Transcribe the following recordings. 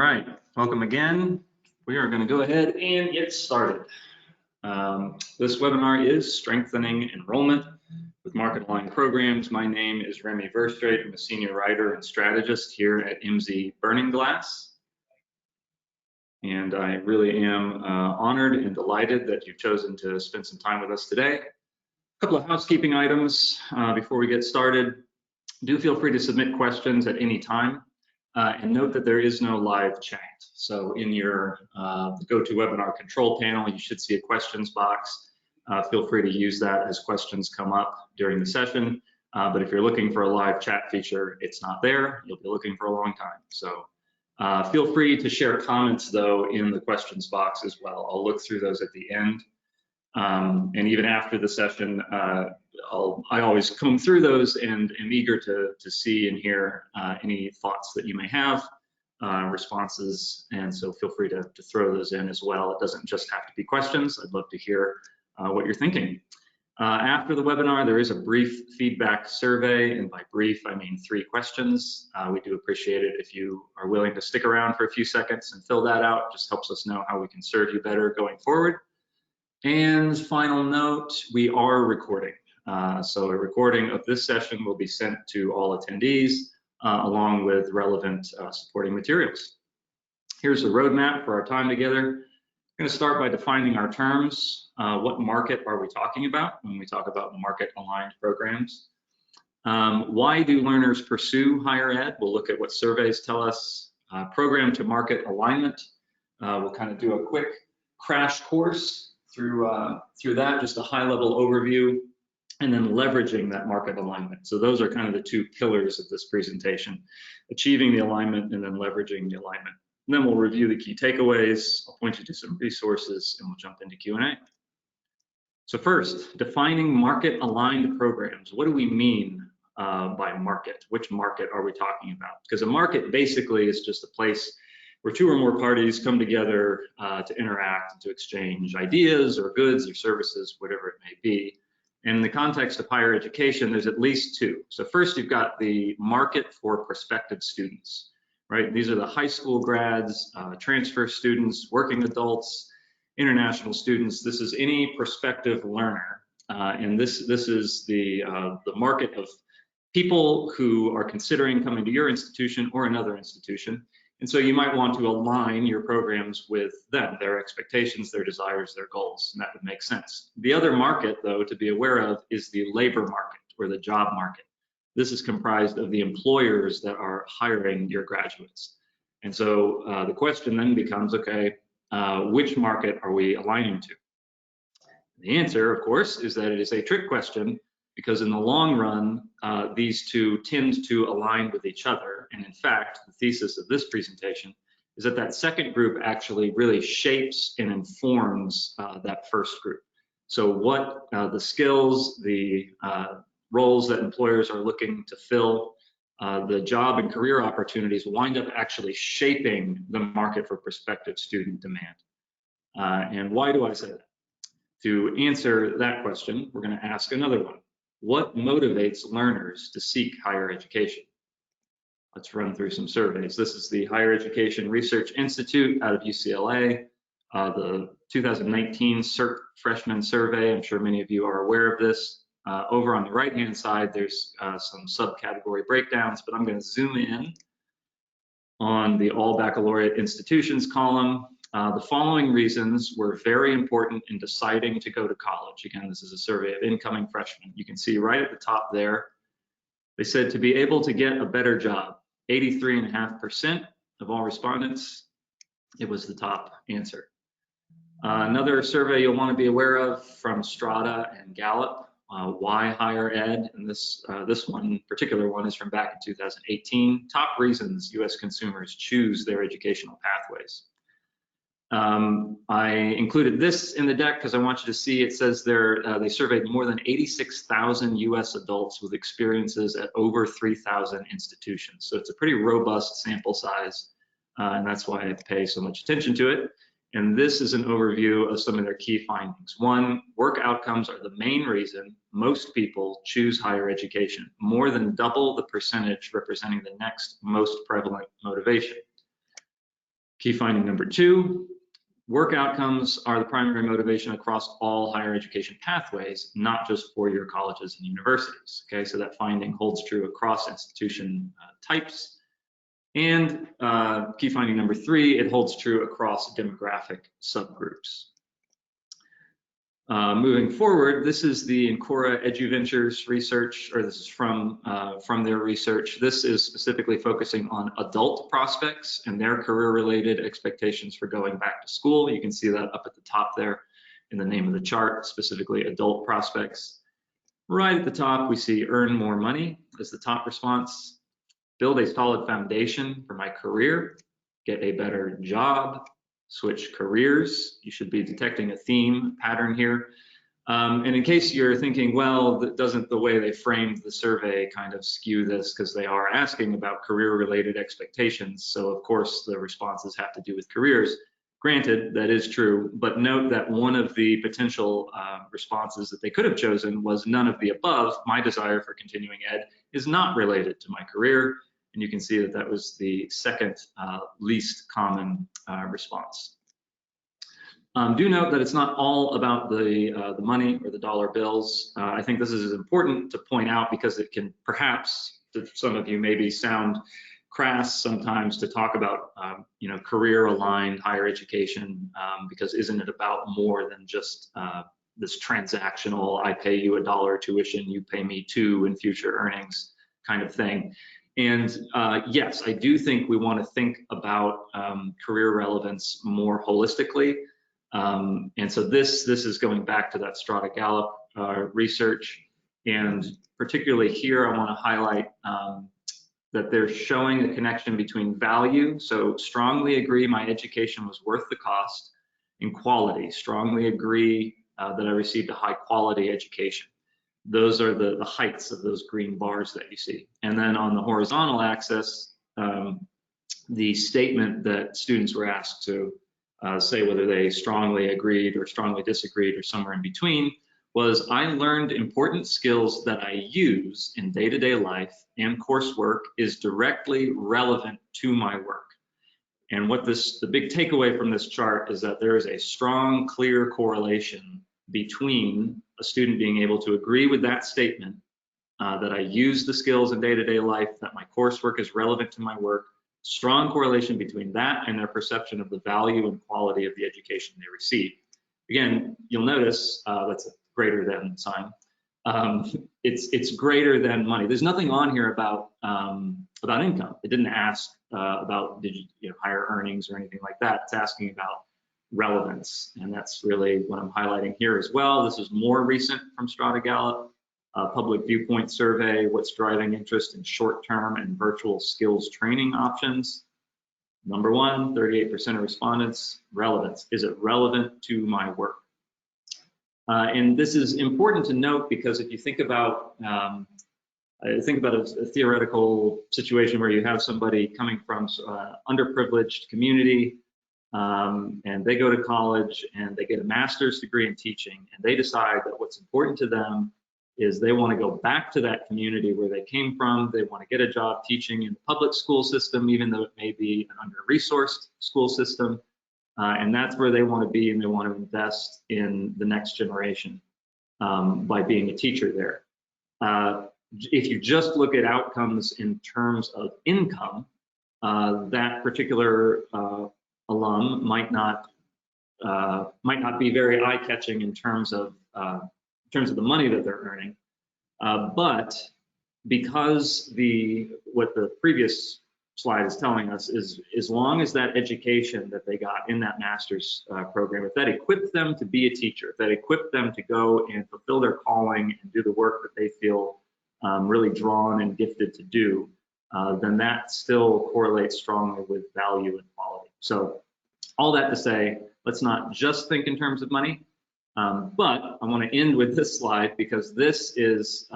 All right, welcome again. We are going to go ahead and get started. This webinar is Strengthening Enrollment with Market Aligned Programs. My name is Remy Verstraete. I'm a senior writer and strategist here at Emsi Burning Glass. And I really am honored and delighted that you've chosen to spend some time with us today. A couple of housekeeping items before we get started. Do feel free to submit questions at any time. And note that there is no live chat. So in your GoToWebinar control panel, you should see a questions box. Feel free to use that as questions come up during the session. But if you're looking for a live chat feature, it's not there. You'll be looking for a long time. So feel free to share comments, though, in the questions box as well. I'll look through those at the end. And even after the session, I always comb through those and am eager to see and hear any thoughts that you may have, responses, and so feel free to throw those in as well. It doesn't just have to be questions. I'd love to hear what you're thinking. After the webinar, there is a brief feedback survey, and by brief, I mean 3 questions. We do appreciate it if you are willing to stick around for a few seconds and fill that out. It just helps us know how we can serve you better going forward. And final note, we are recording. So a recording of this session will be sent to all attendees along with relevant supporting materials. Here's a roadmap for our time together. I'm going to start by defining our terms. What market are we talking about when we talk about market-aligned programs? Why do learners pursue higher ed? We'll look at what surveys tell us. Program to market alignment. We'll kind of do a quick crash course through that, just a high-level overview, and then leveraging that market alignment. So those are kind of the 2 pillars of this presentation, achieving the alignment and then leveraging the alignment. And then we'll review the key takeaways. I'll point you to some resources and we'll jump into Q&A. So first, defining market-aligned programs. What do we mean by market? Which market are we talking about? Because a market basically is just a place where 2 or more parties come together to interact and to exchange ideas or goods or services, whatever it may be. And in the context of higher education, there's at least 2. So first, you've got the market for prospective students, right? These are the high school grads, transfer students, working adults, international students. This is any prospective learner. And this is the market of people who are considering coming to your institution or another institution. And so you might want to align your programs with them, their expectations, their desires, their goals, and that would make sense. The other market, though, to be aware of is the labor market or the job market. This is comprised of the employers that are hiring your graduates. And so the question then becomes, okay, which market are we aligning to? The answer, of course, is that it is a trick question, because in the long run, these 2 tend to align with each other. And in fact, the thesis of this presentation is that that second group actually really shapes and informs that first group. So what the skills, the roles that employers are looking to fill, the job and career opportunities wind up actually shaping the market for prospective student demand. And why do I say that? To answer that question, we're going to ask another one. What motivates learners to seek higher education? Let's run through some surveys. This is the Higher Education Research Institute out of UCLA, the 2019 CERT Freshman Survey. I'm sure many of you are aware of this. Over on the right-hand side, there's some subcategory breakdowns, but I'm going to zoom in on the all baccalaureate institutions column. The following reasons were very important in deciding to go to college. Again, this is a survey of incoming freshmen. You can see right at the top there, they said to be able to get a better job. 83.5% of all respondents, it was the top answer. Another survey you'll want to be aware of from Strata and Gallup, why higher ed, and this particular one is from back in 2018. Top reasons U.S. consumers choose their educational pathways. I included this in the deck because I want you to see it says they surveyed more than 86,000 U.S. adults with experiences at over 3,000 institutions. So it's a pretty robust sample size, and that's why I pay so much attention to it. And this is an overview of some of their key findings. 1, work outcomes are the main reason most people choose higher education, more than double the percentage representing the next most prevalent motivation. Key finding number 2, work outcomes are the primary motivation across all higher education pathways, not just four-year colleges and universities. Okay, so that finding holds true across institution types. And key finding number 3, it holds true across demographic subgroups. Moving forward, this is the Encora EduVentures research, or this is from their research. This is specifically focusing on adult prospects and their career-related expectations for going back to school. You can see that up at the top there in the name of the chart, specifically adult prospects. Right at the top, we see earn more money as the top response, build a solid foundation for my career, get a better job, switch careers. You should be detecting a theme pattern here. And in case you're thinking, well, doesn't the way they framed the survey kind of skew this, because they are asking about career-related expectations. So of course the responses have to do with careers. Granted, that is true, but note that one of the potential responses that they could have chosen was none of the above. My desire for continuing ed is not related to my career. And you can see that that was the second least common response. Do note that it's not all about the money or the dollar bills. I think this is important to point out because it can perhaps, to some of you, maybe sound crass sometimes to talk about career-aligned higher education, because isn't it about more than just this transactional, I pay you $1 tuition, you pay me $2 in future earnings kind of thing. And yes, I do think we want to think about career relevance more holistically. And so this is going back to that Strata Gallup research. And particularly here, I want to highlight that they're showing the connection between value. So strongly agree my education was worth the cost, and quality. Strongly agree that I received a high quality education. Those are the heights of those green bars that you see. And then on the horizontal axis, the statement that students were asked to say whether they strongly agreed or strongly disagreed or somewhere in between was, I learned important skills that I use in day-to-day life and coursework is directly relevant to my work. And what the big takeaway from this chart is that there is a strong, clear correlation between a student being able to agree with that statement, that I use the skills in day-to-day life, that my coursework is relevant to my work, strong correlation between that and their perception of the value and quality of the education they receive. Again, you'll notice that's a greater than sign. It's greater than money. There's nothing on here about income. It didn't ask about higher earnings or anything like that. It's asking about relevance, and that's really what I'm highlighting here as well. This is more recent from Strata Gallup, public Viewpoint survey, what's driving interest in short-term and virtual skills training options. Number 1, 38% of respondents, relevance. Is it relevant to my work? And this is important to note because if you think about a theoretical situation where you have somebody coming from underprivileged community, and they go to college and they get a master's degree in teaching, and they decide that what's important to them is they want to go back to that community where they came from. They want to get a job teaching in the public school system, even though it may be an under-resourced school system. And that's where they want to be, and they want to invest in the next generation by being a teacher there. If you just look at outcomes in terms of income, that particular alum might not be very eye-catching in terms of the money that they're earning, but because what the previous slide is telling us is, as long as that education that they got in that master's program, if that equipped them to be a teacher, if that equipped them to go and fulfill their calling and do the work that they feel really drawn and gifted to do, then that still correlates strongly with value and quality. So all that to say, let's not just think in terms of money, but I want to end with this slide because this is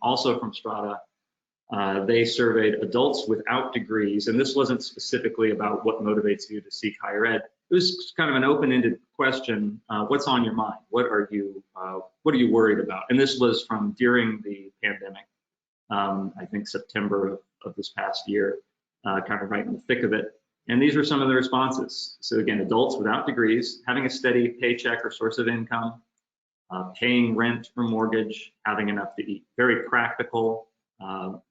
also from Strata. They surveyed adults without degrees, and this wasn't specifically about what motivates you to seek higher ed. It was kind of an open-ended question. What's on your mind? What are you worried about? And this was from during the pandemic, I think September of this past year, kind of right in the thick of it. And these were some of the responses. So again, adults without degrees, having a steady paycheck or source of income, paying rent or mortgage, having enough to eat. Very practical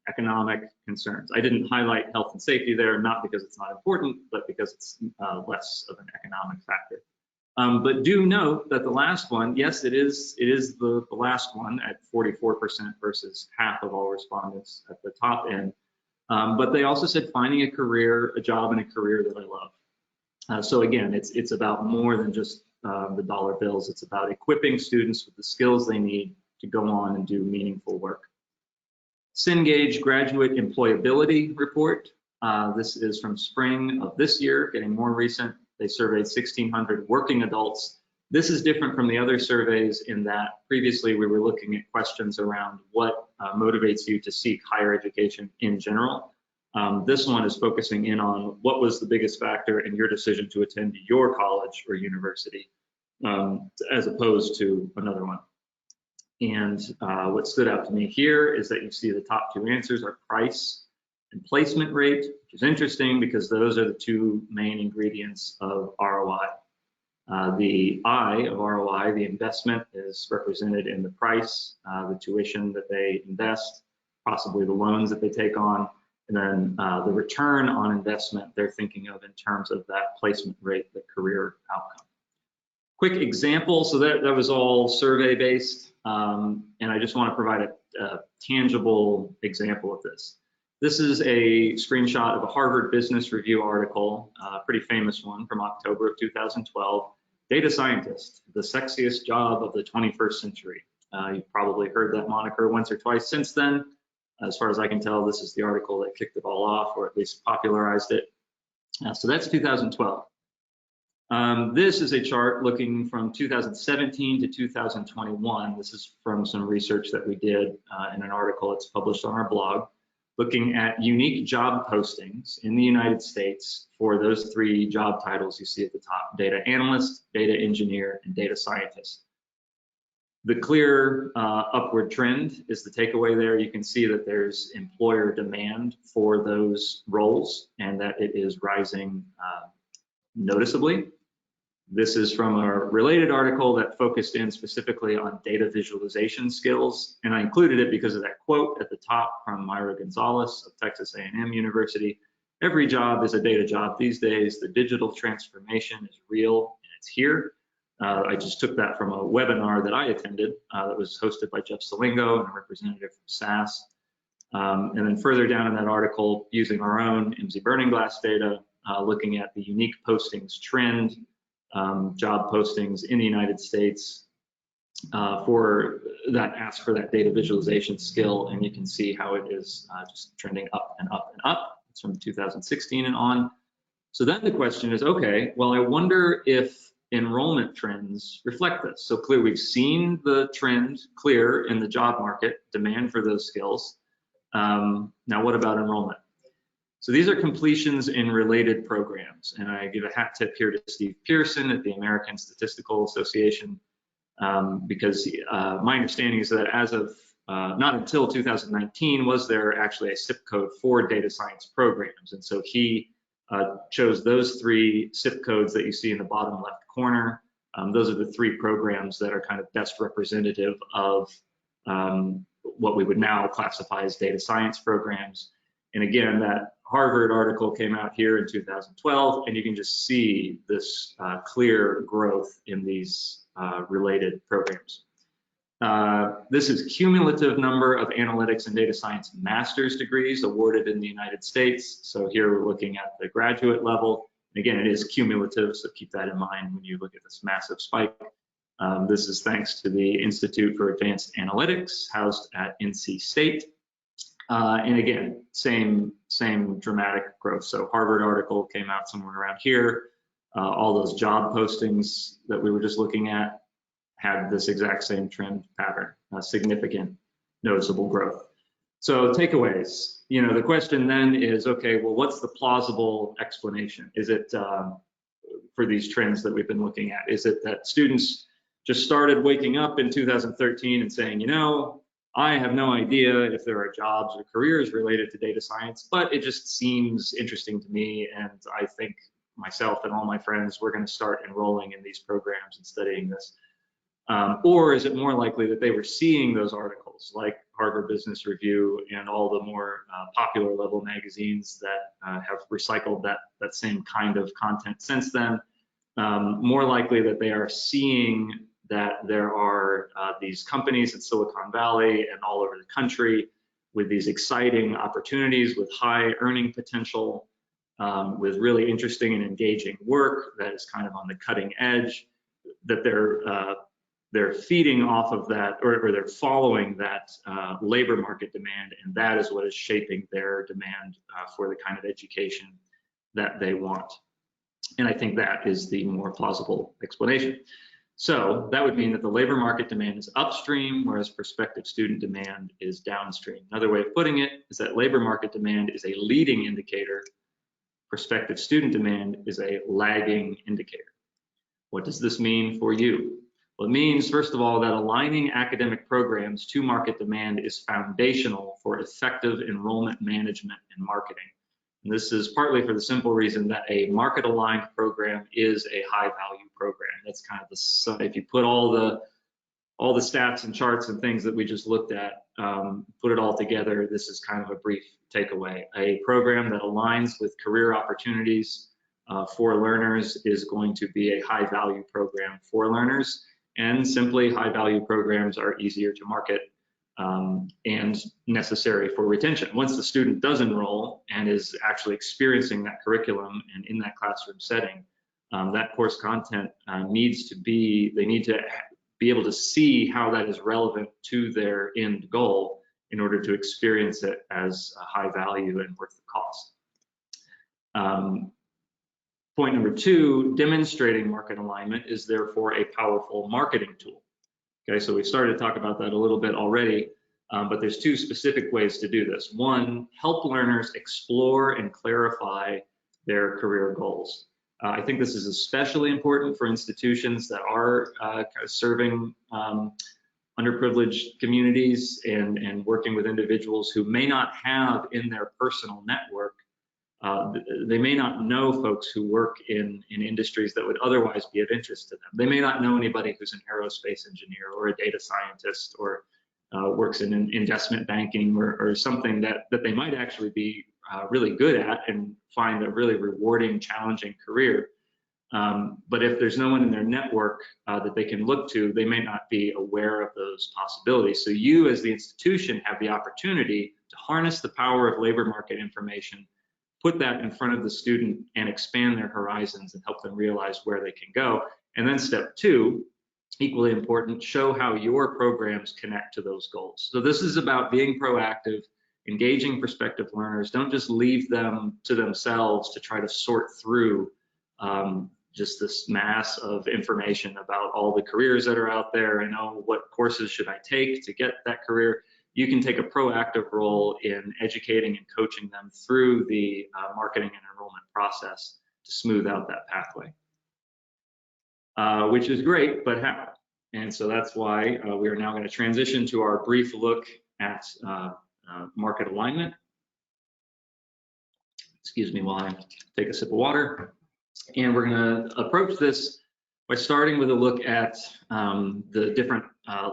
economic concerns. I didn't highlight health and safety there, not because it's not important, but because it's less of an economic factor. But do note that the last one, yes, it is the last one at 44% versus half of all respondents at the top end. But they also said finding a job and a career that I love. So again, it's about more than just the dollar bills. It's about equipping students with the skills they need to go on and do meaningful work. Cengage Graduate Employability Report. This is from spring of this year, getting more recent. They surveyed 1,600 working adults. This is different from the other surveys in that previously we were looking at questions around what motivates you to seek higher education in general. This one is focusing in on what was the biggest factor in your decision to attend your college or university, as opposed to another one. And what stood out to me here is that you see the top two answers are price and placement rate, which is interesting because those are the two main ingredients of ROI. The I of ROI, the investment, is represented in the price, the tuition that they invest, possibly the loans that they take on, and then the return on investment they're thinking of in terms of that placement rate, the career outcome. Quick example, so that was all survey based, and I just want to provide a tangible example of this. This is a screenshot of a Harvard Business Review article, a pretty famous one from October of 2012. Data scientist, the sexiest job of the 21st century. You've probably heard that moniker once or twice since then. As far as I can tell, this is the article that kicked it all off, or at least popularized it. So that's 2012. This is a chart looking from 2017 to 2021. This is from some research that we did in an article that's published on our blog, looking at unique job postings in the United States for those three job titles you see at the top: data analyst, data engineer, and data scientist. The clear upward trend is the takeaway there. You can see that there's employer demand for those roles and that it is rising noticeably. This is from a related article that focused in specifically on data visualization skills, and I included it because of that quote at the top from Myra Gonzalez of Texas A&M University. Every job is a data job these days. The digital transformation is real and it's here. I just took that from a webinar that I attended that was hosted by Jeff Salingo and a representative from SAS. And then further down in that article, using our own Emsi Burning Glass data, looking at the unique postings trend, job postings in the United States for that ask for that data visualization skill, and you can see how it is just trending up and up and up. It's from 2016 and on. So then the question is, okay, well, I wonder if enrollment trends reflect this. So clear, we've seen the trend clear in the job market, demand for those skills. Now what about enrollment? So these are completions in related programs, and I give a hat tip here to Steve Pearson at the American Statistical Association, because my understanding is that as of not until 2019 was there actually a SIP code for data science programs, and so he chose those three SIP codes that you see in the bottom left corner. Those are the three programs that are kind of best representative of what we would now classify as data science programs. And again, that Harvard article came out here in 2012, and you can just see this clear growth in these related programs. This is cumulative number of analytics and data science master's degrees awarded in the United States. So here we're looking at the graduate level. And again, it is cumulative, so keep that in mind when you look at this massive spike. This is thanks to the Institute for Advanced Analytics, housed at NC State. And again, same dramatic growth. So Harvard article came out somewhere around here. All those job postings that we were just looking at had this exact same trend pattern, significant noticeable growth. So takeaways, the question then is, okay, well, what's the plausible explanation? Is it for these trends that we've been looking at? Is it that students just started waking up in 2013 and saying, I have no idea if there are jobs or careers related to data science, but it just seems interesting to me, and I think myself and all my friends, we're going to start enrolling in these programs and studying this. Or is it more likely that they were seeing those articles like Harvard Business Review and all the more popular level magazines that have recycled that same kind of content since then? More likely that they are seeing that there are these companies in Silicon Valley and all over the country with these exciting opportunities with high earning potential, with really interesting and engaging work that is kind of on the cutting edge, that they're feeding off of that, or they're following that labor market demand, and that is what is shaping their demand for the kind of education that they want. And I think that is the more plausible explanation. So that would mean that the labor market demand is upstream, whereas prospective student demand is downstream. Another way of putting it is that labor market demand is a leading indicator, prospective student demand is a lagging indicator. What does this mean for you? Well, it means, first of all, that aligning academic programs to market demand is foundational for effective enrollment management and marketing. And this is partly for the simple reason that a market-aligned program is a high-value program. That's kind of the, if you put all the stats and charts and things that we just looked at, put it all together, this is kind of a brief takeaway. A program that aligns with career opportunities for learners is going to be a high-value program for learners, and simply high-value programs are easier to market and necessary for retention. Once the student does enroll and is actually experiencing that curriculum and in that classroom setting, that course content needs to be, they need to be able to see how that is relevant to their end goal in order to experience it as a high value and worth the cost. Point number two, demonstrating market alignment is therefore a powerful marketing tool. Okay, so we started to talk about that a little bit already, but there's two specific ways to do this. One, help learners explore and clarify their career goals. I think this is especially important for institutions that are kind of serving underprivileged communities and working with individuals who may not have in their personal network, they may not know folks who work in industries that would otherwise be of interest to them. They may not know anybody who's an aerospace engineer or a data scientist or works in investment banking or something that they might actually be really good at and find a really rewarding, challenging career. But if there's no one in their network that they can look to, they may not be aware of those possibilities. So you as the institution have the opportunity to harness the power of labor market information, put that in front of the student and expand their horizons and help them realize where they can go. And then step two, equally important, show how your programs connect to those goals. So this is about being proactive, engaging prospective learners. Don't just leave them to themselves to try to sort through just this mass of information about all the careers that are out there and what courses should I take to get that career. You can take a proactive role in educating and coaching them through the marketing and enrollment process to smooth out that pathway, which is great, but how? And so that's why we are now going to transition to our brief look at market alignment. Excuse me while I take a sip of water. And we're going to approach this by starting with a look at the different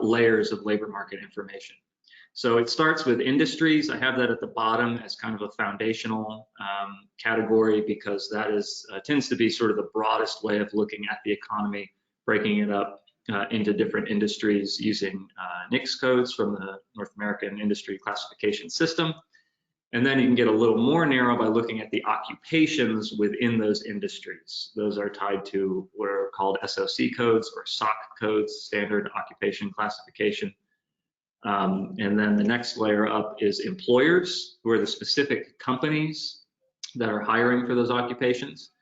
layers of labor market information. So it starts with industries. I have that at the bottom as kind of a foundational category because that is tends to be sort of the broadest way of looking at the economy, breaking it up into different industries using NAICS codes from the North American Industry Classification System. And then you can get a little more narrow by looking at the occupations within those industries. Those are tied to what are called SOC codes or SOC codes, Standard Occupation Classification. And then the next layer up is employers, who are the specific companies that are hiring for those occupations.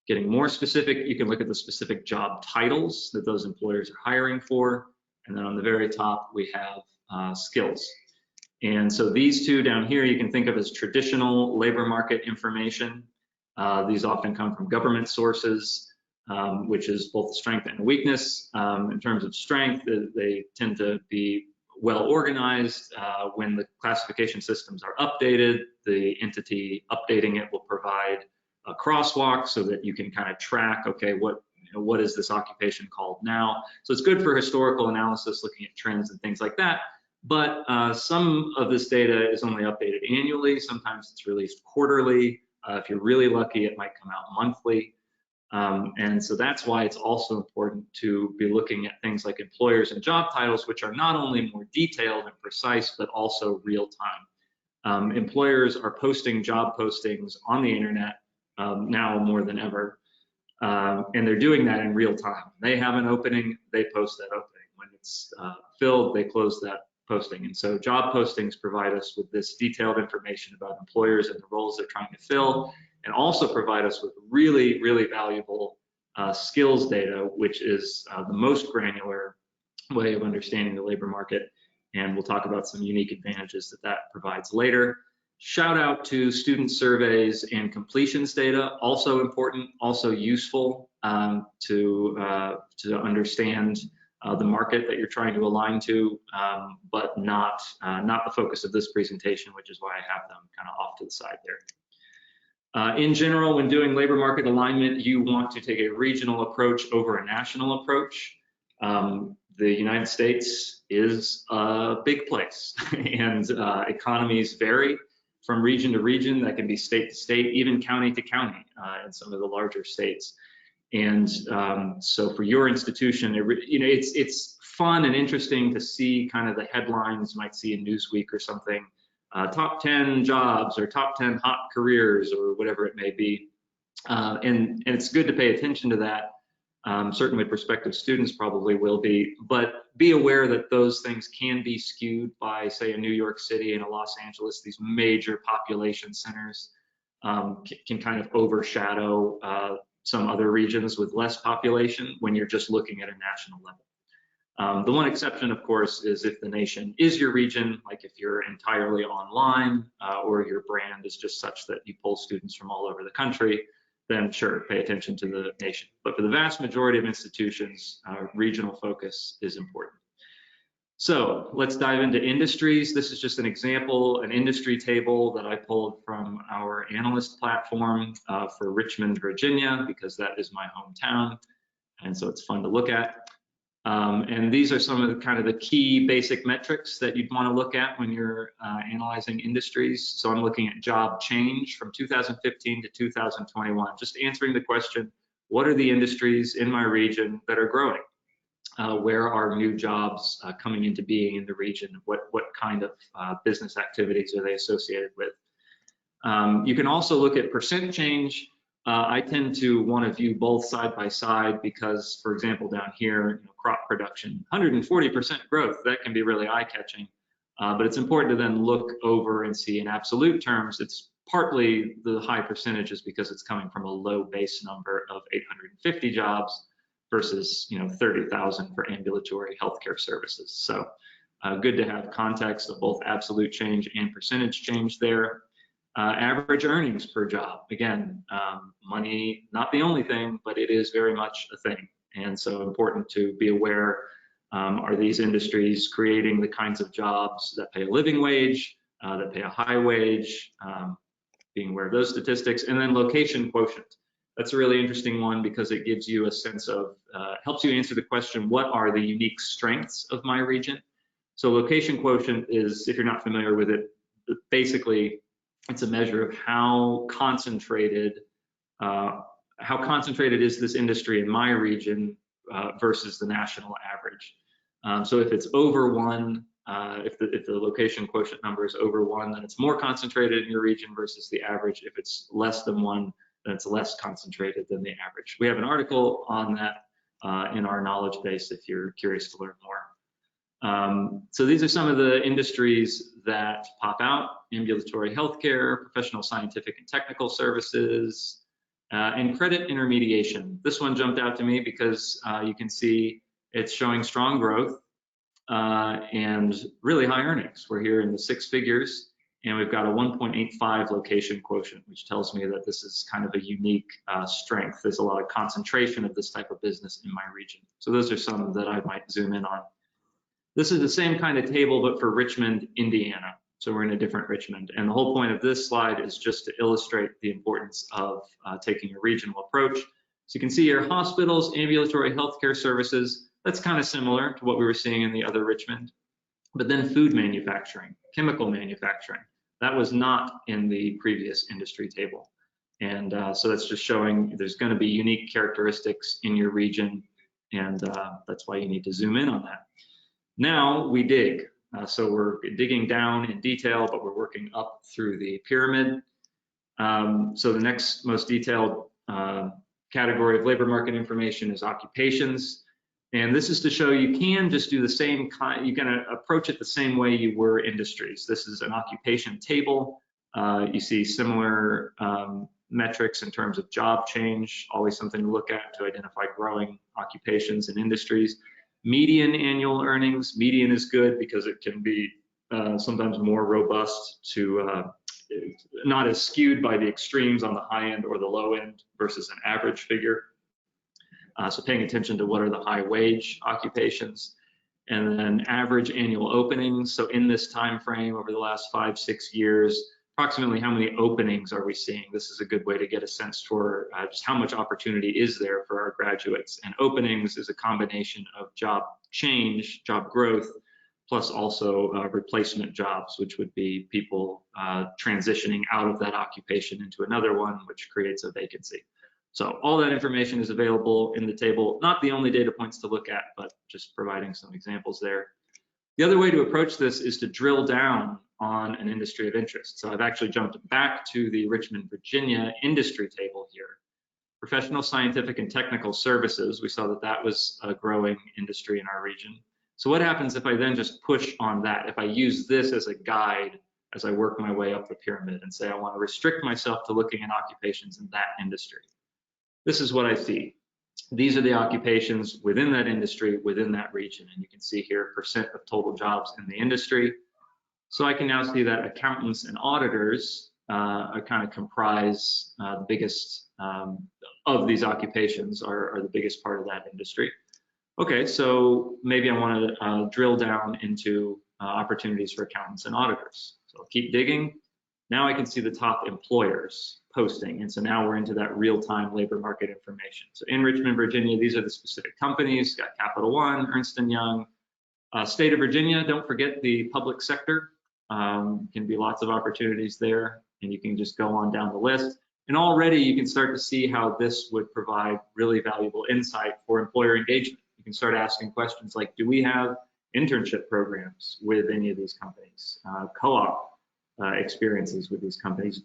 Getting more specific, you can look at the specific job titles that those employers are hiring for. And then on the very top, we have skills. And so these two down here, you can think of as traditional labor market information. These often come from government sources, which is both strength and weakness. In terms of strength, they tend to be well organized. When the classification systems are updated, the entity updating it will provide a crosswalk so that you can kind of track, okay, what is this occupation called now? So it's good for historical analysis, looking at trends and things like that. But some of this data is only updated annually. Sometimes it's released quarterly. If you're really lucky, it might come out monthly. And so that's why it's also important to be looking at things like employers and job titles, which are not only more detailed and precise, but also real time. Employers are posting job postings on the internet now more than ever. And they're doing that in real time. They have an opening, they post that opening. When it's filled, they close that posting. And so job postings provide us with this detailed information about employers and the roles they're trying to fill, and also provide us with really, really valuable skills data, which is the most granular way of understanding the labor market. And we'll talk about some unique advantages that that provides later. Shout out to student surveys and completions data, also important, also useful to understand the market that you're trying to align to, but not the focus of this presentation, which is why I have them kind of off to the side there. In general, when doing labor market alignment, you want to take a regional approach over a national approach. The United States is a big place, and economies vary from region to region. That can be state to state, even county to county in some of the larger states. And so for your institution, it's fun and interesting to see kind of the headlines you might see in Newsweek or something, top 10 jobs or top 10 hot careers or whatever it may be. And it's good to pay attention to that. Certainly prospective students probably will be, but be aware that those things can be skewed by, say, a New York City and a Los Angeles. These major population centers can kind of overshadow some other regions with less population when you're just looking at a national level. The one exception, of course, is if the nation is your region, like if you're entirely online or your brand is just such that you pull students from all over the country, then sure, pay attention to the nation. But for the vast majority of institutions, regional focus is important. So let's dive into industries. This is just an example, an industry table that I pulled from our analyst platform for Richmond, Virginia, because that is my hometown. And so it's fun to look at. And these are some of the kind of the key basic metrics that you'd want to look at when you're analyzing industries. So I'm looking at job change from 2015 to 2021, just answering the question, what are the industries in my region that are growing? Where are new jobs coming into being in the region? What kind of business activities are they associated with? You can also look at percent change. I tend to want to view both side by side because, for example, down here, crop production, 140% growth, that can be really eye-catching. But it's important to then look over and see in absolute terms, it's partly the high percentages because it's coming from a low base number of 850 jobs versus 30,000 for ambulatory healthcare services. So good to have context of both absolute change and percentage change there. Average earnings per job, again, money, not the only thing, but it is very much a thing. And so important to be aware, are these industries creating the kinds of jobs that pay a living wage, that pay a high wage, being aware of those statistics. And then location quotient. That's a really interesting one because it gives you a sense of, helps you answer the question, what are the unique strengths of my region? So location quotient is, if you're not familiar with it, basically, it's a measure of how concentrated is this industry in my region versus the national average. So if it's over 1, if the location quotient number is over 1, then it's more concentrated in your region versus the average. If it's less than 1, then it's less concentrated than the average. We have an article on that in our knowledge base if you're curious to learn more. So these are some of the industries that pop out: ambulatory healthcare, professional scientific and technical services, and credit intermediation. This one jumped out to me because you can see it's showing strong growth and really high earnings. We're here in the 6 figures, and we've got a 1.85 location quotient, which tells me that this is kind of a unique strength. There's a lot of concentration of this type of business in my region. So those are some that I might zoom in on. This is the same kind of table, but for Richmond, Indiana. So we're in a different Richmond. And the whole point of this slide is just to illustrate the importance of taking a regional approach. So you can see here, hospitals, ambulatory healthcare services, that's kind of similar to what we were seeing in the other Richmond. But then food manufacturing, chemical manufacturing, that was not in the previous industry table. And so that's just showing there's going to be unique characteristics in your region, and that's why you need to zoom in on that. Now we dig. So we're digging down in detail, but we're working up through the pyramid. So the next most detailed category of labor market information is occupations. And this is to show you can just do the same kind, you can approach it the same way you were industries. This is an occupation table. You see similar metrics in terms of job change, always something to look at to identify growing occupations and industries. Median annual earnings, median is good because it can be sometimes more robust to not as skewed by the extremes on the high end or the low end versus an average figure. So paying attention to what are the high wage occupations, and then average annual openings. So in this time frame over the last 5-6 years, approximately how many openings are we seeing? This is a good way to get a sense for just how much opportunity is there for our graduates. And openings is a combination of job change, job growth, plus also replacement jobs, which would be people transitioning out of that occupation into another one, which creates a vacancy. So all that information is available in the table. Not the only data points to look at, but just providing some examples there. The other way to approach this is to drill down on an industry of interest. So I've actually jumped back to the Richmond, Virginia industry table here. Professional, scientific, and technical services, we saw that that was a growing industry in our region. So what happens if I then just push on that? If I use this as a guide as I work my way up the pyramid and say I want to restrict myself to looking at occupations in that industry. This is what I see. These are the occupations within that industry, within that region. And you can see here percent of total jobs in the industry. So I can now see that accountants and auditors kind of comprise the biggest of these occupations are the biggest part of that industry. Okay, so maybe I want to drill down into opportunities for accountants and auditors. So I'll keep digging. Now I can see the top employers posting. And so now we're into that real-time labor market information. So in Richmond, Virginia, these are the specific companies. Got Capital One, Ernst & Young. State of Virginia, don't forget the public sector. Can be lots of opportunities there. And you can just go on down the list. And already you can start to see how this would provide really valuable insight for employer engagement. You can start asking questions like, do we have internship programs with any of these companies? Co-op experiences with these companies?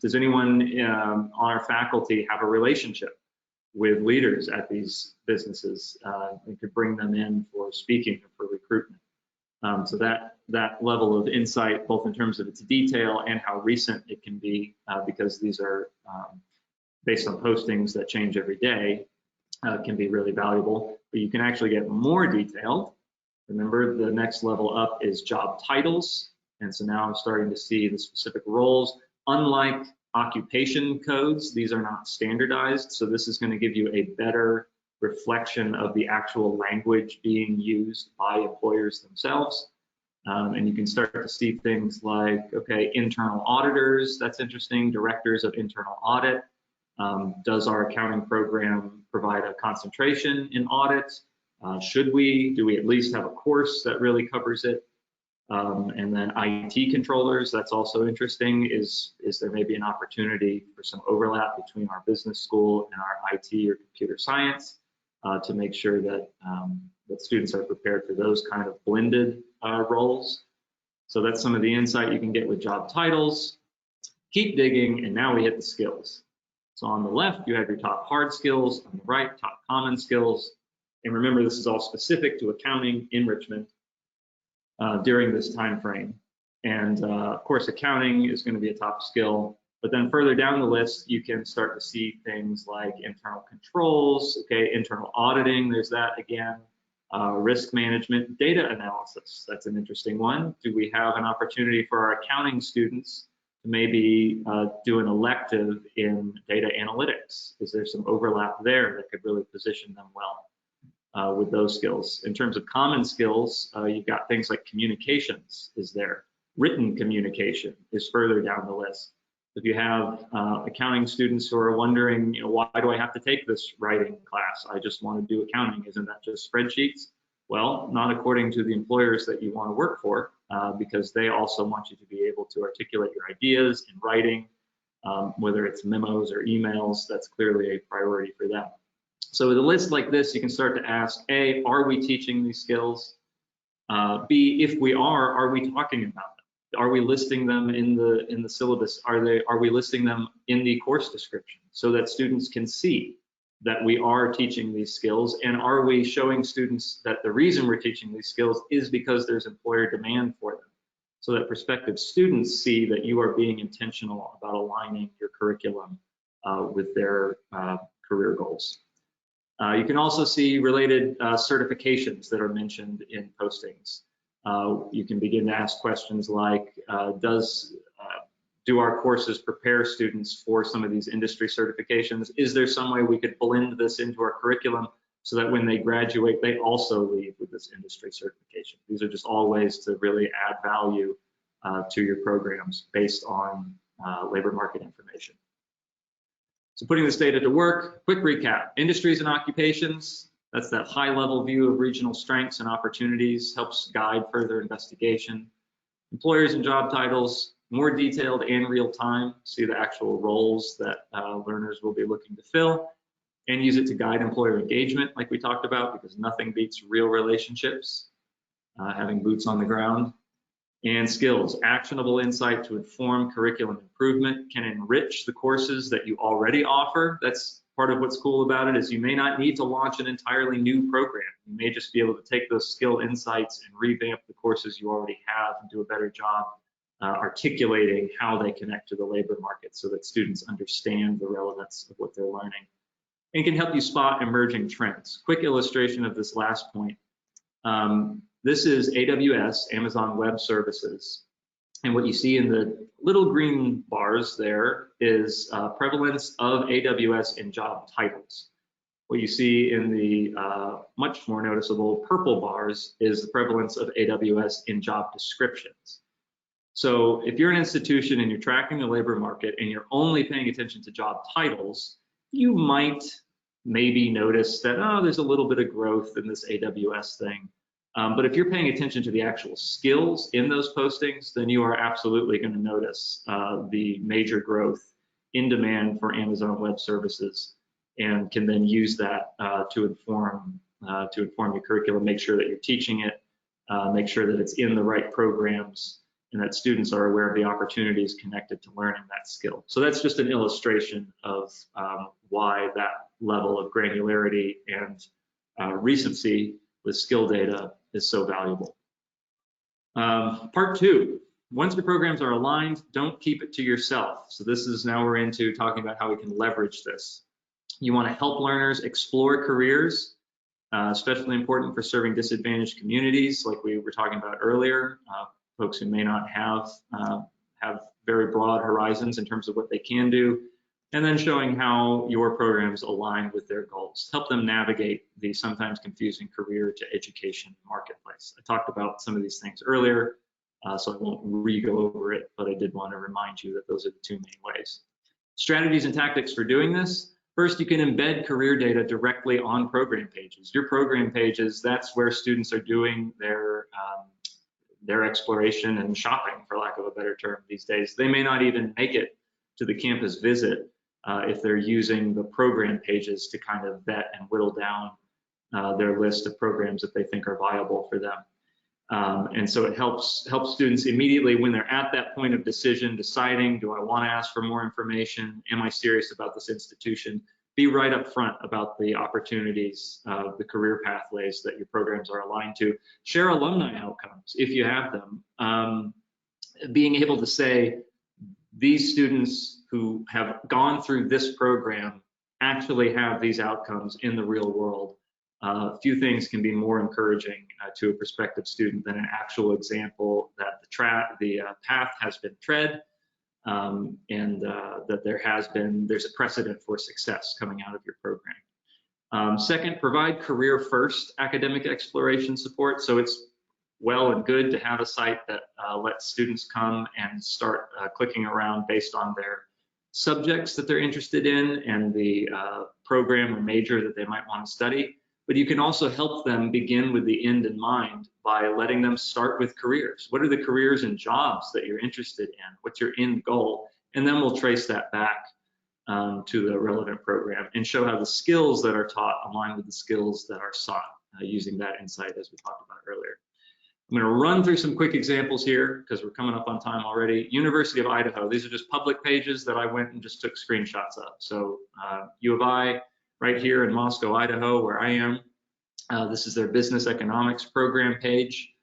Does anyone on our faculty have a relationship with leaders at these businesses and could bring them in for speaking or for recruitment? So that level of insight, both in terms of its detail and how recent it can be, because these are based on postings that change every day, can be really valuable. But you can actually get more detailed. Remember, the next level up is job titles. And so now I'm starting to see the specific roles. Unlike occupation codes, these are not standardized. So this is going to give you a better reflection of the actual language being used by employers themselves. And you can start to see things like, okay, internal auditors, that's interesting, directors of internal audit. Does our accounting program provide a concentration in audit? Do we at least have a course that really covers it? And then IT controllers, that's also interesting. Is there maybe an opportunity for some overlap between our business school and our IT or computer science to make sure that, that students are prepared for those kind of blended roles? So that's some of the insight you can get with job titles. Keep digging, and now we hit the skills. So on the left, you have your top hard skills. On the right, top common skills. And remember, this is all specific to accounting in Richmond. During this time frame. And of course, accounting is going to be a top skill, but then further down the list, you can start to see things like internal controls, okay, internal auditing, there's that again, risk management, data analysis, that's an interesting one. Do we have an opportunity for our accounting students to maybe do an elective in data analytics? Is there some overlap there that could really position them well? with those skills. In terms of common skills, you've got things like communications is there. Written communication is further down the list. If you have accounting students who are wondering, why do I have to take this writing class? I just want to do accounting. Isn't that just spreadsheets? Well, not according to the employers that you want to work for, because they also want you to be able to articulate your ideas in writing, whether it's memos or emails. That's clearly a priority for them. So with a list like this, you can start to ask, A, are we teaching these skills? B, if we are we talking about them? Are we listing them in the syllabus? Are we listing them in the course description so that students can see that we are teaching these skills? And are we showing students that the reason we're teaching these skills is because there's employer demand for them, so that prospective students see that you are being intentional about aligning your curriculum with their career goals. You can also see related certifications that are mentioned in postings. You can begin to ask questions like, do our courses prepare students for some of these industry certifications? Is there some way we could blend this into our curriculum so that when they graduate, they also leave with this industry certification? These are just all ways to really add value to your programs based on labor market information. So putting this data to work, quick recap: industries and occupations. That's that high-level view of regional strengths and opportunities, helps guide further investigation. Employers and job titles, more detailed and real-time, see the actual roles that learners will be looking to fill, and use it to guide employer engagement, like we talked about, because nothing beats real relationships, having boots on the ground. And skills, actionable insight to inform curriculum improvement, can enrich the courses that you already offer. That's part of what's cool about it, is you may not need to launch an entirely new program. You may just be able to take those skill insights and revamp the courses you already have and do a better job articulating how they connect to the labor market so that students understand the relevance of what they're learning. And can help you spot emerging trends. Quick illustration of this last point. This is AWS, Amazon Web Services. And what you see in the little green bars there is prevalence of AWS in job titles. What you see in the much more noticeable purple bars is the prevalence of AWS in job descriptions. So if you're an institution and you're tracking the labor market and you're only paying attention to job titles, you might maybe notice that, oh, there's a little bit of growth in this AWS thing. But if you're paying attention to the actual skills in those postings, then you are absolutely going to notice the major growth in demand for Amazon Web Services, and can then use that to inform your curriculum, make sure that you're teaching it, make sure that it's in the right programs, and that students are aware of the opportunities connected to learning that skill. So that's just an illustration of why that level of granularity and recency with skill data is so valuable. Part two, once your programs are aligned, don't keep it to yourself. So this is now we're into talking about how we can leverage this. You want to help learners explore careers, especially important for serving disadvantaged communities, like we were talking about earlier, folks who may not have very broad horizons in terms of what they can do. And then showing how your programs align with their goals. Help them navigate the sometimes confusing career to education marketplace. I talked about some of these things earlier, so I won't re-go over it, but I did want to remind you that those are the two main ways. Strategies and tactics for doing this. First, you can embed career data directly on program pages. Your program pages, that's where students are doing their exploration and shopping, for lack of a better term these days. They may not even make it to the campus visit if they're using the program pages to kind of vet and whittle down their list of programs that they think are viable for them. And so it helps students immediately when they're at that point of decision, deciding, do I want to ask for more information? Am I serious about this institution? Be right up front about the opportunities, the career pathways that your programs are aligned to. Share alumni outcomes if you have them. Being able to say, these students who have gone through this program actually have these outcomes in the real world. Few things can be more encouraging to a prospective student than an actual example that the path has been tread, and that there's a precedent for success coming out of your program. Second, provide career first academic exploration support. So it's well and good to have a site that lets students come and start clicking around based on their subjects that they're interested in and the program or major that they might want to study. But you can also help them begin with the end in mind by letting them start with careers. What are the careers and jobs that you're interested in? What's your end goal? And then we'll trace that back to the relevant program and show how the skills that are taught align with the skills that are sought using that insight as we talked about earlier. I'm going to run through some quick examples here because we're coming up on time already. University of Idaho, these are just public pages that I went and just took screenshots of. So U of I, right here in Moscow, Idaho, where I am. This is their business economics program page.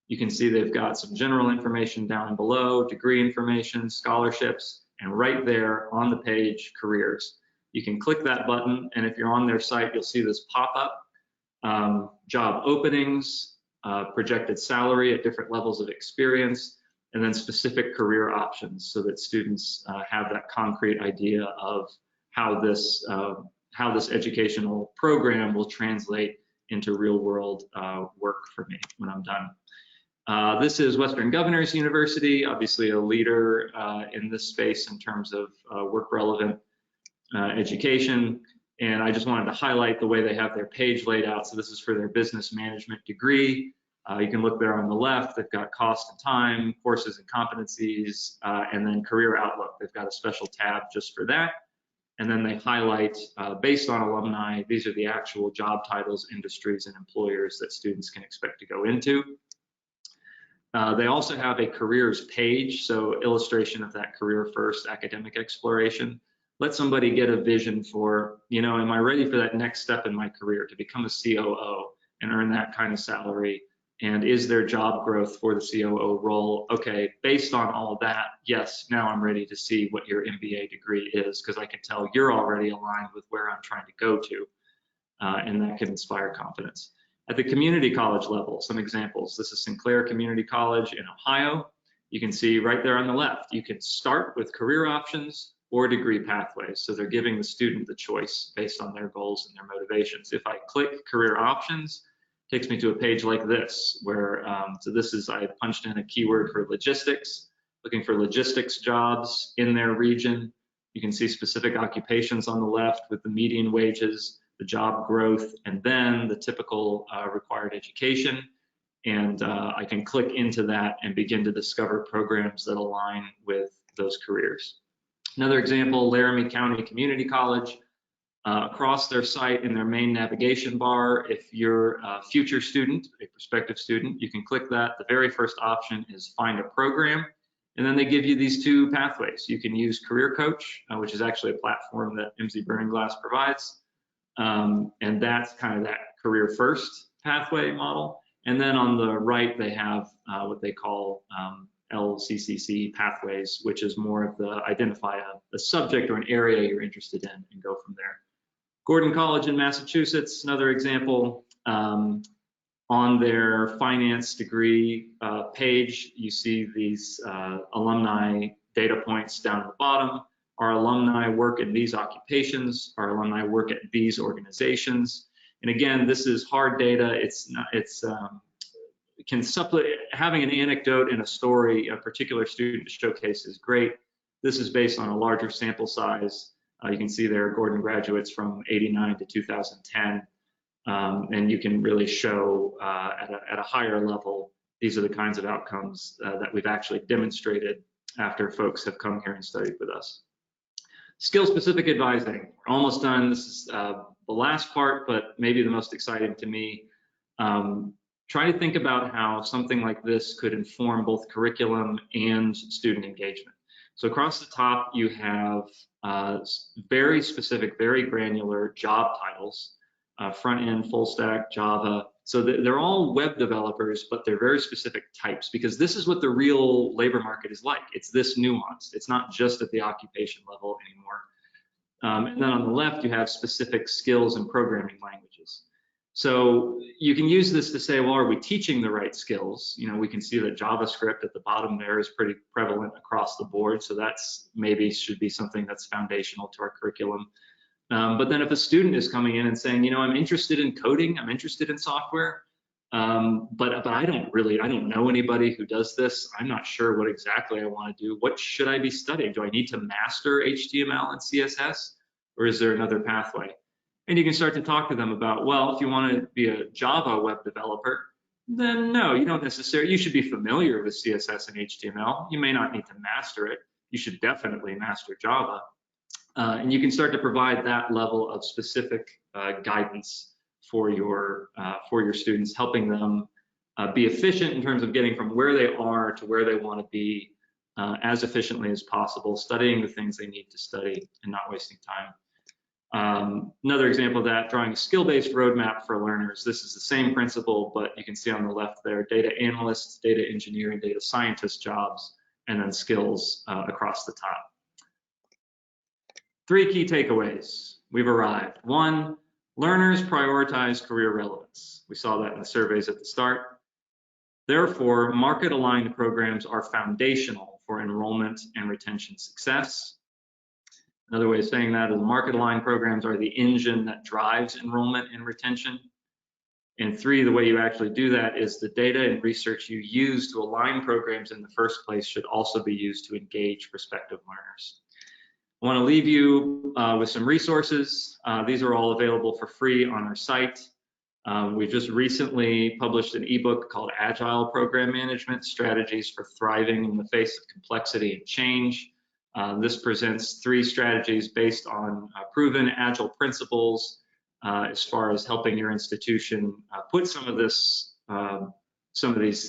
You can see they've got some general information down below, degree information, scholarships, and right there on the page, careers. You can click that button, and if you're on their site, you'll see this pop up, job openings, projected salary at different levels of experience, and then specific career options so that students have that concrete idea of how this educational program will translate into real world work for me when I'm done. This is Western Governors University, obviously a leader in this space in terms of work relevant education. And I just wanted to highlight the way they have their page laid out. So this is for their business management degree. You can look there on the left, they've got cost and time, courses and competencies, and then career outlook. They've got a special tab just for that. And then they highlight, based on alumni, these are the actual job titles, industries, and employers that students can expect to go into. They also have a careers page, so illustration of that career first academic exploration. Let somebody get a vision for, you know, am I ready for that next step in my career to become a COO and earn that kind of salary? And is there job growth for the COO role? Okay, based on all of that, yes, now I'm ready to see what your MBA degree is, because I can tell you're already aligned with where I'm trying to go to, and that can inspire confidence. At the community college level, some examples. This is Sinclair Community College in Ohio. You can see right there on the left, you can start with career options or degree pathways. So they're giving the student the choice based on their goals and their motivations. If I click career options, it takes me to a page like this, where, so this is, I punched in a keyword for logistics, looking for logistics jobs in their region. You can see specific occupations on the left with the median wages, the job growth, and then the typical required education. And I can click into that and begin to discover programs that align with those careers. Another example, Laramie County Community College. Across their site in their main navigation bar, if you're a future student, a prospective student, you can click that. The very first option is find a program. And then they give you these two pathways. You can use Career Coach, which is actually a platform that Emsi Burning Glass provides. And that's kind of that career first pathway model. And then on the right, they have what they call LCCC pathways, which is more of the identify a subject or an area you're interested in and go from there. Gordon College in Massachusetts, another example. On their finance degree page, you see these alumni data points down at the bottom. Our alumni work in these occupations. Our alumni work at these organizations. And again, this is hard data. It's not, can supplement, having an anecdote in a story, a particular student to showcase is great. This is based on a larger sample size. You can see there Gordon graduates from '89 to 2010. And you can really show at a higher level, these are the kinds of outcomes that we've actually demonstrated after folks have come here and studied with us. Skill-specific advising, we're almost done. This is the last part, but maybe the most exciting to me. Try to think about how something like this could inform both curriculum and student engagement. So across the top, you have very specific, very granular job titles, front end, full stack, Java. So they're all web developers, but they're very specific types, because this is what the real labor market is like. It's this nuanced. It's not just at the occupation level anymore. And then on the left, you have specific skills and programming languages. So you can use this to say, well, are we teaching the right skills? You know, we can see that JavaScript at the bottom there is pretty prevalent across the board. So that's maybe should be something that's foundational to our curriculum. But then if a student is coming in and saying, you know, I'm interested in coding, I'm interested in software, but I don't know anybody who does this. I'm not sure what exactly I want to do. What should I be studying? Do I need to master HTML and CSS, or is there another pathway? And you can start to talk to them about, well, if you want to be a Java web developer, then no, you don't necessarily, you should be familiar with CSS and HTML. You may not need to master it. You should definitely master Java. And you can start to provide that level of specific guidance for your students, helping them be efficient in terms of getting from where they are to where they want to be as efficiently as possible, studying the things they need to study and not wasting time. Another example of that, drawing a skill-based roadmap for learners. This is the same principle, but you can see on the left there, data analysts, data engineering, data scientist jobs, and then skills across the top. 3 key takeaways. We've arrived. 1, learners prioritize career relevance. We saw that in the surveys at the start. Therefore, market-aligned programs are foundational for enrollment and retention success. Another way of saying that is market-aligned programs are the engine that drives enrollment and retention. And 3, the way you actually do that is the data and research you use to align programs in the first place should also be used to engage prospective learners. I want to leave you with some resources. These are all available for free on our site. We just recently published an ebook called Agile Program Management, Strategies for Thriving in the Face of Complexity and Change. This presents 3 strategies based on proven agile principles as far as helping your institution put some of these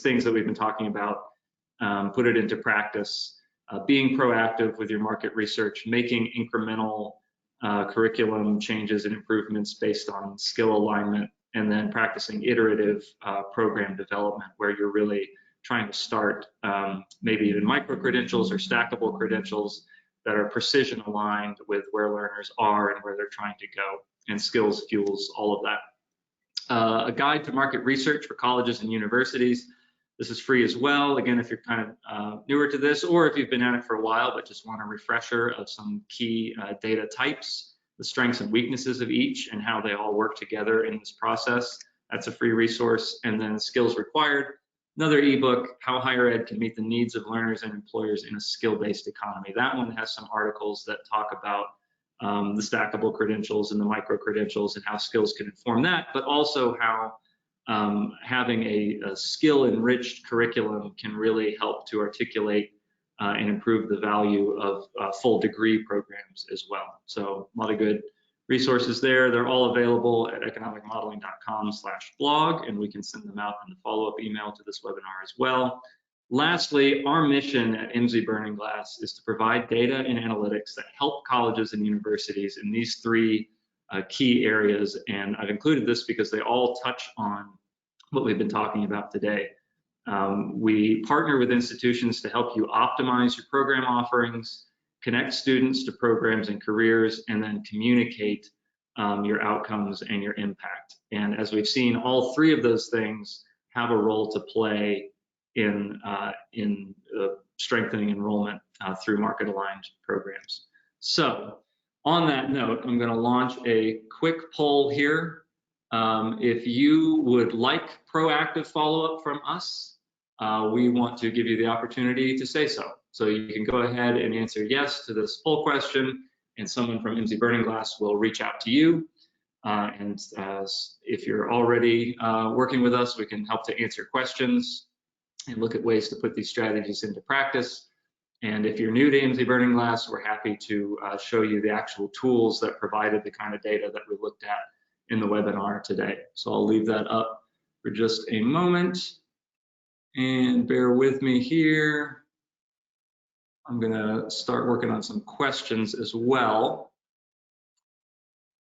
things that we've been talking about, put it into practice. Being proactive with your market research, making incremental curriculum changes and improvements based on skill alignment, and then practicing iterative program development where you're really trying to start maybe even micro-credentials or stackable credentials that are precision aligned with where learners are and where they're trying to go, and skills fuels all of that. A guide to market research for colleges and universities. This is free as well. Again, if you're kind of newer to this, or if you've been at it for a while but just want a refresher of some key data types, the strengths and weaknesses of each, and how they all work together in this process, that's a free resource. And then skills required, another ebook, How Higher Ed Can Meet the Needs of Learners and Employers in a Skill-Based Economy. That one has some articles that talk about the stackable credentials and the micro-credentials and how skills can inform that, but also how having a skill-enriched curriculum can really help to articulate and improve the value of full degree programs as well. So a lot of good resources there. They're all available at economicmodeling.com/blog, and we can send them out in the follow-up email to this webinar as well. Lastly, our mission at Emsi Burning Glass is to provide data and analytics that help colleges and universities in these 3 key areas, and I've included this because they all touch on what we've been talking about today. We partner with institutions to help you optimize your program offerings, connect students to programs and careers, and then communicate your outcomes and your impact. And as we've seen, all 3 of those things have a role to play in strengthening enrollment through market-aligned programs. So, on that note, I'm going to launch a quick poll here. If you would like proactive follow-up from us, we want to give you the opportunity to say so. So you can go ahead and answer yes to this poll question, and someone from Emsi Burning Glass will reach out to you. If you're already working with us, we can help to answer questions and look at ways to put these strategies into practice. And if you're new to Emsi Burning Glass, we're happy to show you the actual tools that provided the kind of data that we looked at in the webinar today. So I'll leave that up for just a moment, and bear with me here. I'm gonna start working on some questions as well.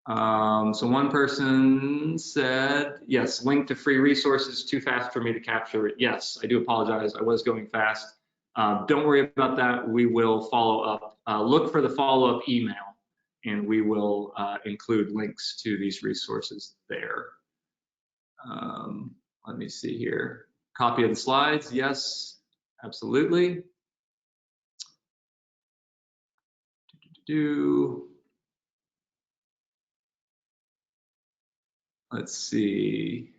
So one person said, yes, link to free resources, too fast for me to capture it. Yes, I do apologize, I was going fast. Don't worry about that, we will follow up. Look for the follow-up email, and we will include links to these resources there. Let me see here. Copy of the slides, yes, absolutely. Let's see.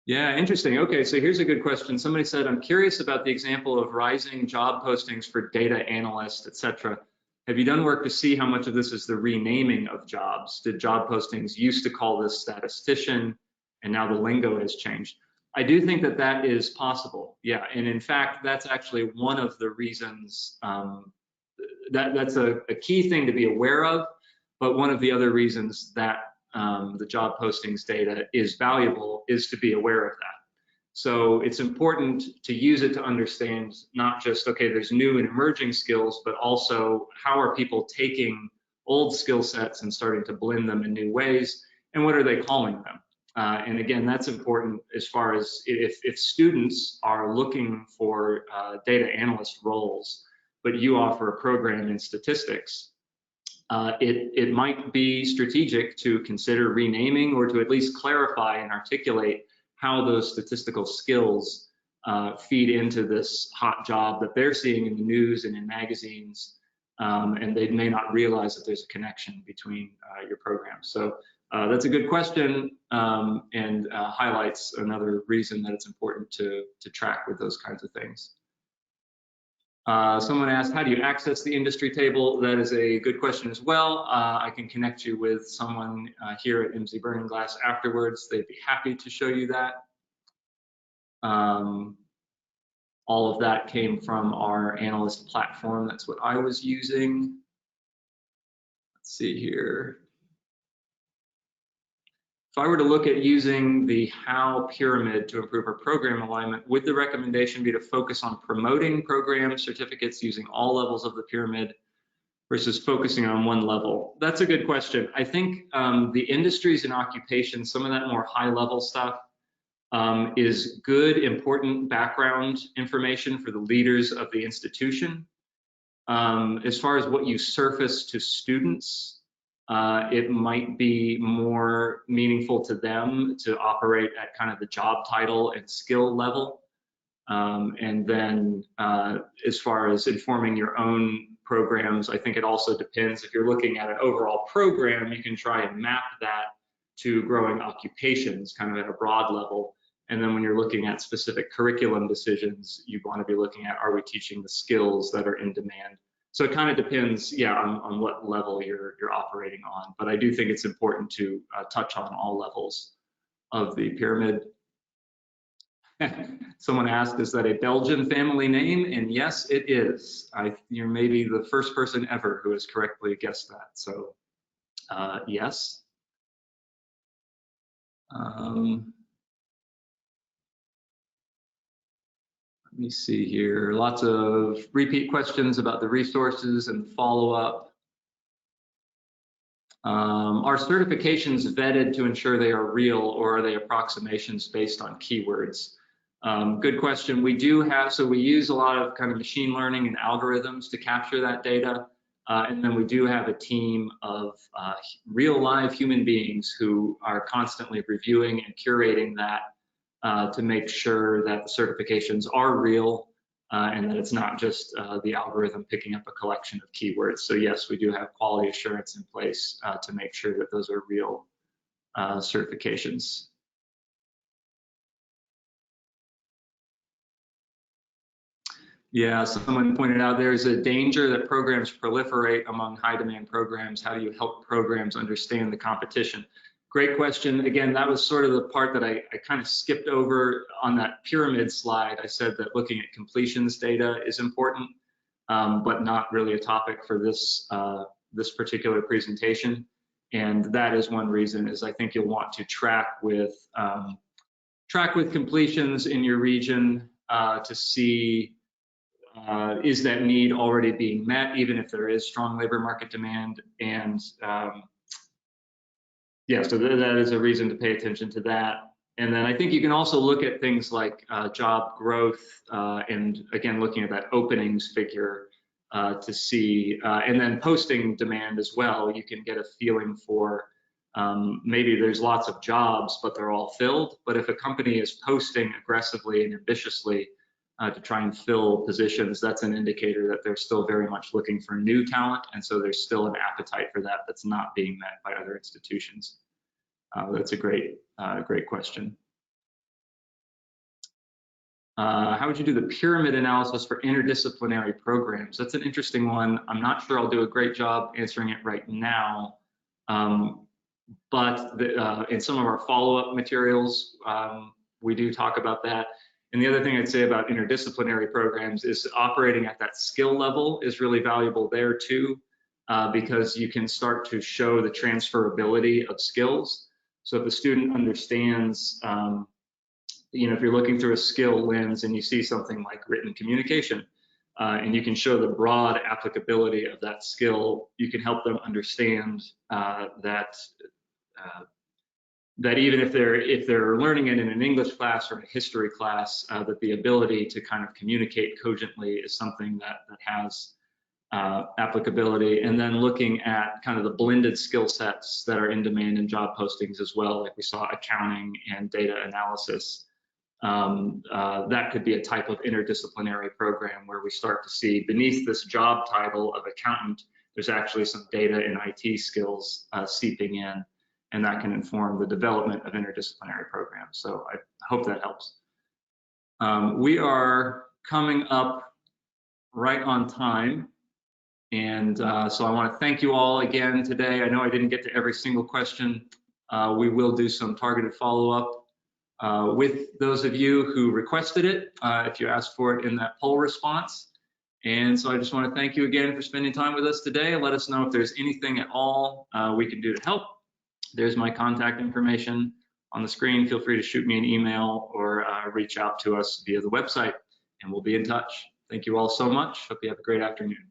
Yeah, interesting. Okay, so here's a good question. Somebody said, I'm curious about the example of rising job postings for data analysts, et cetera. Have you done work to see how much of this is the renaming of jobs? Did job postings used to call this statistician, and now the lingo has changed? I do think that that is possible. Yeah, and in fact, that's actually one of the reasons, that's a key thing to be aware of, but one of the other reasons that the job postings data is valuable is to be aware of that. So it's important to use it to understand not just, okay, there's new and emerging skills, but also how are people taking old skill sets and starting to blend them in new ways, and what are they calling them? And again, that's important as far as if students are looking for data analyst roles, but you offer a program in statistics, it might be strategic to consider renaming or to at least clarify and articulate how those statistical skills feed into this hot job that they're seeing in the news and in magazines, and they may not realize that there's a connection between your programs. So that's a good question, and highlights another reason that it's important to track with those kinds of things. Someone asked, how do you access the industry table? That is a good question as well. I can connect you with someone here at Emsi Burning Glass afterwards. They'd be happy to show you that. All of that came from our analyst platform. That's what I was using. Let's see here. If I were to look at using the how pyramid to improve our program alignment, would the recommendation be to focus on promoting program certificates using all levels of the pyramid versus focusing on one level? That's a good question. I think the industries and occupations, some of that more high level stuff is good, important background information for the leaders of the institution. As far as what you surface to students, it might be more meaningful to them to operate at kind of the job title and skill level. And then as far as informing your own programs, I think it also depends. If you're looking at an overall program, you can try and map that to growing occupations kind of at a broad level. And then when you're looking at specific curriculum decisions, you want to be looking at, are we teaching the skills that are in demand? So it kind of depends, yeah, on what level you're operating on. But I do think it's important to touch on all levels of the pyramid. Someone asked, is that a Belgian family name? And yes, it is. You're maybe the first person ever who has correctly guessed that. So yes. Let me see here. Lots of repeat questions about the resources and follow-up. Are certifications vetted to ensure they are real, or are they approximations based on keywords? Good question. We do have, so we use a lot of kind of machine learning and algorithms to capture that data. And then we do have a team of real live human beings who are constantly reviewing and curating that to make sure that the certifications are real and that it's not just the algorithm picking up a collection of keywords. So yes, we do have quality assurance in place to make sure that those are real certifications. Yeah, someone pointed out there's a danger that programs proliferate among high demand programs. How do you help programs understand the competition? Great question. Again, that was sort of the part that I kind of skipped over on that pyramid slide. I said that looking at completions data is important, but not really a topic for this, this particular presentation. And that is one reason, is I think you'll want to track with completions in your region to see is that need already being met, even if there is strong labor market demand. And yeah, so that is a reason to pay attention to that. And then I think you can also look at things like job growth and again, looking at that openings figure to see, and then posting demand as well. You can get a feeling for maybe there's lots of jobs, but they're all filled. But if a company is posting aggressively and ambitiously to try and fill positions, that's an indicator that they're still very much looking for new talent. And so there's still an appetite for that that's not being met by other institutions. That's a great question. How would you do the pyramid analysis for interdisciplinary programs? That's an interesting one. I'm not sure I'll do a great job answering it right now, but in some of our follow-up materials, we do talk about that. And the other thing I'd say about interdisciplinary programs is operating at that skill level is really valuable there too, because you can start to show the transferability of skills. So if a student understands, if you're looking through a skill lens and you see something like written communication, and you can show the broad applicability of that skill, you can help them understand that even if they're learning it in an English class or a history class, that the ability to kind of communicate cogently is something that has applicability. And then looking at kind of the blended skill sets that are in demand in job postings as well, like we saw accounting and data analysis. That could be a type of interdisciplinary program where we start to see beneath this job title of accountant, there's actually some data and IT skills seeping in, and that can inform the development of interdisciplinary programs. So I hope that helps. We are coming up right on time. And so I want to thank you all again today. I know I didn't get to every single question. We will do some targeted follow-up with those of you who requested it, if you asked for it in that poll response. And so I just want to thank you again for spending time with us today. Let us know if there's anything at all we can do to help. There's my contact information on the screen. Feel free to shoot me an email or reach out to us via the website, and we'll be in touch. Thank you all so much. Hope you have a great afternoon.